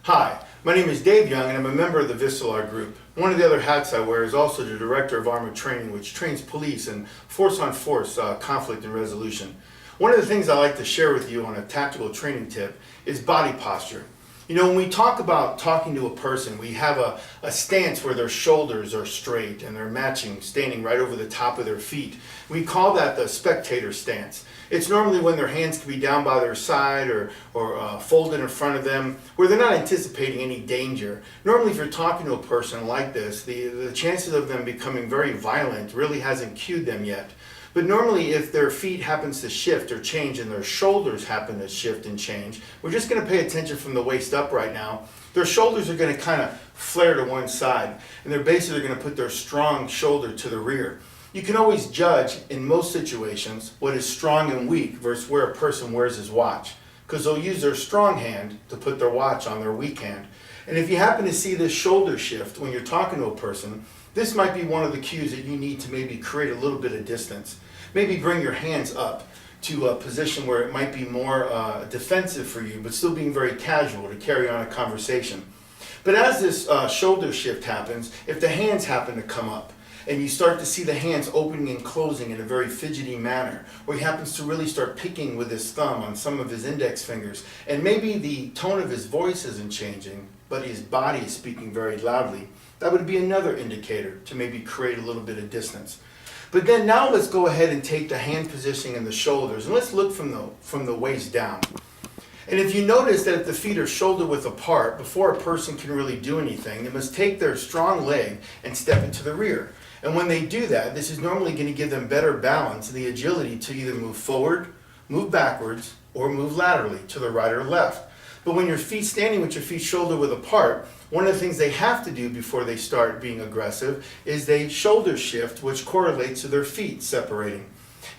Hi, my name is Dave Young and I'm a member of the Vistelar Group. One of the other hats I wear is also the Director of Armored Training, which trains police in force-on-force conflict and resolution. One of the things I like to share with you on a tactical training tip is body posture. You know, when we talk about talking to a person, we have a stance where their shoulders are straight and they're matching, standing right over the top of their feet. We call that the spectator stance. It's normally when their hands can be down by their side or folded in front of them, where they're not anticipating any danger. Normally, if you're talking to a person like this, the chances of them becoming very violent really hasn't cued them yet. But normally, if their feet happens to shift or change and their shoulders happen to shift and change, we're just going to pay attention from the waist up right now. Their shoulders are going to kind of flare to one side, and they're basically going to put their strong shoulder to the rear. You can always judge, in most situations, what is strong and weak versus where a person wears his watch, because they'll use their strong hand to put their watch on their weak hand. And if you happen to see this shoulder shift when you're talking to a person, this might be one of the cues that you need to maybe create a little bit of distance. Maybe bring your hands up to a position where it might be more defensive for you, but still being very casual to carry on a conversation. But as this shoulder shift happens, if the hands happen to come up, and you start to see the hands opening and closing in a very fidgety manner, or he happens to really start picking with his thumb on some of his index fingers, and maybe the tone of his voice isn't changing, but his body is speaking very loudly, that would be another indicator to maybe create a little bit of distance. But then now let's go ahead and take the hand positioning in the shoulders, and let's look from the waist down. And if you notice that if the feet are shoulder width apart, before a person can really do anything, they must take their strong leg and step into the rear. And when they do that, this is normally going to give them better balance and the agility to either move forward, move backwards, or move laterally to the right or left. But when your feet standing with your feet shoulder width apart, one of the things they have to do before they start being aggressive is they shoulder shift, which correlates to their feet separating.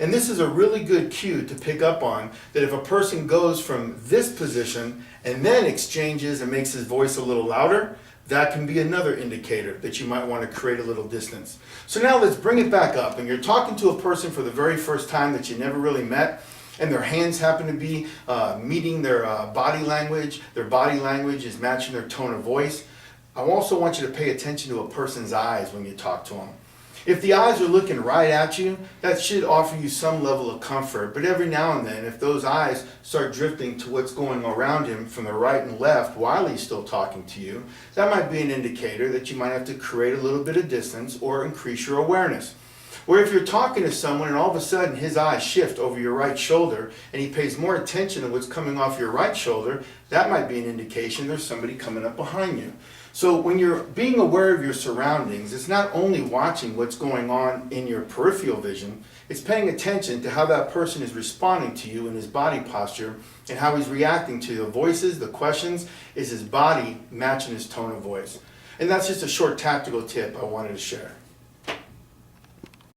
And this is a really good cue to pick up on, that if a person goes from this position and then exchanges and makes his voice a little louder, that can be another indicator that you might want to create a little distance. So now let's bring it back up, and you're talking to a person for the very first time that you never really met, and their hands happen to be meeting their body language. Their body language is matching their tone of voice. I also want you to pay attention to a person's eyes when you talk to them. If the eyes are looking right at you, that should offer you some level of comfort. But every now and then, if those eyes start drifting to what's going around him from the right and left while he's still talking to you, that might be an indicator that you might have to create a little bit of distance or increase your awareness. Or if you're talking to someone and all of a sudden his eyes shift over your right shoulder and he pays more attention to what's coming off your right shoulder, that might be an indication there's somebody coming up behind you. So when you're being aware of your surroundings, it's not only watching what's going on in your peripheral vision, it's paying attention to how that person is responding to you in his body posture and how he's reacting to the voices, the questions. Is his body matching his tone of voice? And that's just a short tactical tip I wanted to share.